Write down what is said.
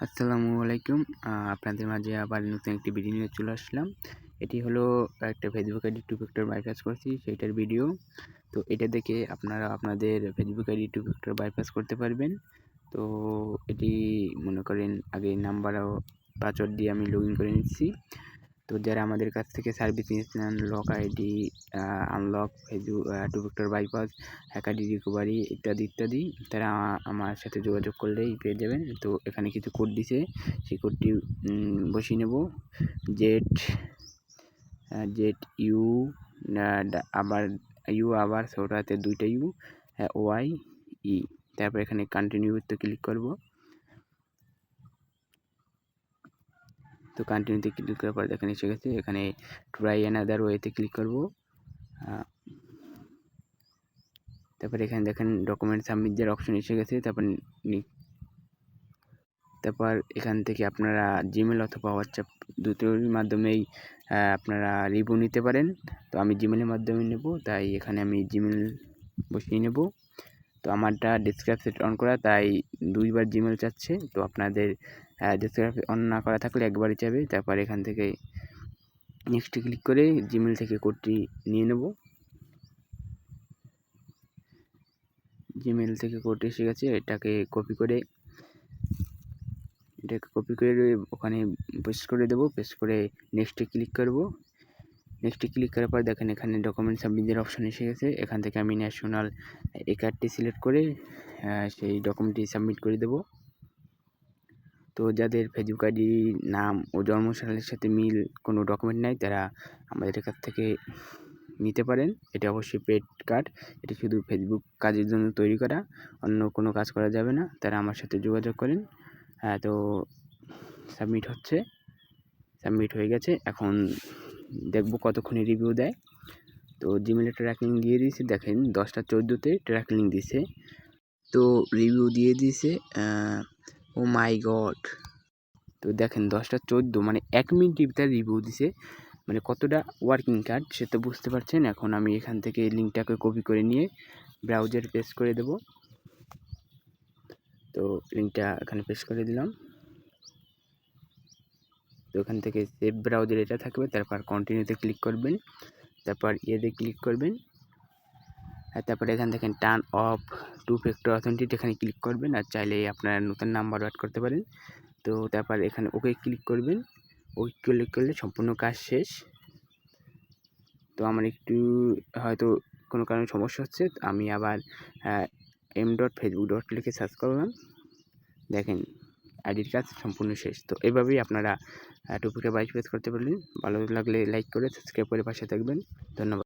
আসসালামু আলাইকুম। আপনাদের মাঝে আবার নতুন একটি ভিডিও নিয়ে চলে আসলাম। এটি হলো একটা ফেসবুক আইডি 2 ফ্যাক্টর বাইপাস করছি সেইটার ভিডিও। তো এটা দেখে আপনারা আপনাদের ফেসবুক আইডি 2 ফ্যাক্টর বাইপাস করতে পারবেন। তো এটি মনে করেন আগে নাম্বার ও পাসওয়ার্ড দিয়ে আমি লগইন করে নিচ্ছি। তো যারা আমাদের কাছ থেকে সার্ভিস নিয়েছেন lock ID, unlock, Facebook 2 factor bypass, hack ID recovery ইত্যাদি তারা আমার সাথে যোগাযোগ করলেই পেয়ে যাবেন। তো এখানে কিছু কোড দিছে, সেই কোডটি বসিয়ে নেব। জেড ইউ আবার ছোট হাতে 2টা ইউ, ওয়াই ই। তারপর এখানে কন্টিনিউতে ক্লিক করব। তো কন্টিনিউতে ক্লিক করার পর দেখেন এসে গেছে। এখানে ট্রাই অ্যানাদার ওয়েতে ক্লিক করব। তারপর এখানে দেখেন ডকুমেন্ট সাবমিট দেওয়ার অপশন এসে গেছে। তারপর এখান থেকে আপনারা জিমেল অথবা হোয়াটসঅ্যাপ দুটোর মাধ্যমেই আপনারা রিভিউ নিতে পারেন। তো আমি জিমেলের মাধ্যমে নেব, তাই এখানে আমি জিমেল বসিয়ে নেব। তো আমারটা ডেস্কটপ সেট অন করা, তাই 2বার জিমেল চাচ্ছে। তো আপনাদের ডেস্কটপ অন না করা থাকলে একবারই চাবে। তারপর এখান থেকে নেক্সটে ক্লিক করে জিমেল থেকে কোডটি নিয়ে নেব। জিমেল থেকে কোড এসে গেছে, এটাকে কপি করে ওখানে পেস্ট করে দেবো। পেস্ট করে নেক্সটে ক্লিক করব। নেক্সটে ক্লিক করার পর দেখেন এখানে ডকুমেন্ট সাবমিটের অপশন এসে গেছে। এখান থেকে আমি ন্যাশনাল এই কার্ডটি সিলেক্ট করে সেই ডকুমেন্টটি সাবমিট করে দেব। তো যাদের ফেসবুক আইডি নাম ও জন্মসালের সাথে মিল কোনো ডকুমেন্ট নাই, তারা আমাদের কাছ থেকে নিতে পারেন। এটা অবশ্যই পেড কার্ড, এটি শুধু ফেসবুক কাজের জন্য তৈরি করা, অন্য কোনো কাজ করা যাবে না। তারা আমার সাথে যোগাযোগ করেন। তো সাবমিট হয়ে গেছে। এখন দেখব কতক্ষণে রিভিউ দেয়। তো জিমেলে ট্র্যাকিং দিয়ে দিয়েছে, দেখেন 10টা 14-তে ট্র্যাকিং দিছে। তো রিভিউ দিয়ে দিয়েছে, ও মাই গড। তো দেখেন 10টা 14, মানে 1 মিনিটের ভিতরে রিভিউ দিছে। মানে কতটা ওয়ার্কিং কার্ড সে তো বুঝতে পারছেন। এখন আমি এখান থেকে লিঙ্কটাকে কপি করে নিয়ে ব্রাউজারে পেস্ট করে দেব। তো লিঙ্কটা এখানে পেস্ট করে দিলাম। তো এখান থেকে সেভ ব্রাউজার এটা থাকবে। তারপর কন্টিনিউতে ক্লিক করবেন, তারপর এতে ক্লিক করবেন। তারপরে এখান থেকে টার্ন অফ 2 ফ্যাক্টর অথেন্টিকেশন এখানে ক্লিক করবেন। আর চাইলে আপনারা নতুন নাম্বার অ্যাড করতে পারেন। তো তারপর এখানে ওকে ক্লিক করবেন। ওকে ক্লিক করলে সম্পূর্ণ কাজ শেষ। তো আমার একটু হয়তো কোনো কারণে সমস্যা হচ্ছে, আমি আবার m.facebook. লিখে সার্চ করলাম। দেখেন আইডির কাজ সম্পূর্ণ শেষ। তো এভাবেই আপনারা 2 ফ্যাক্টর বাইপাস করতে পারলেন। ভালো লাগলে লাইক করে সাবস্ক্রাইব করে পাশে থাকবেন। ধন্যবাদ।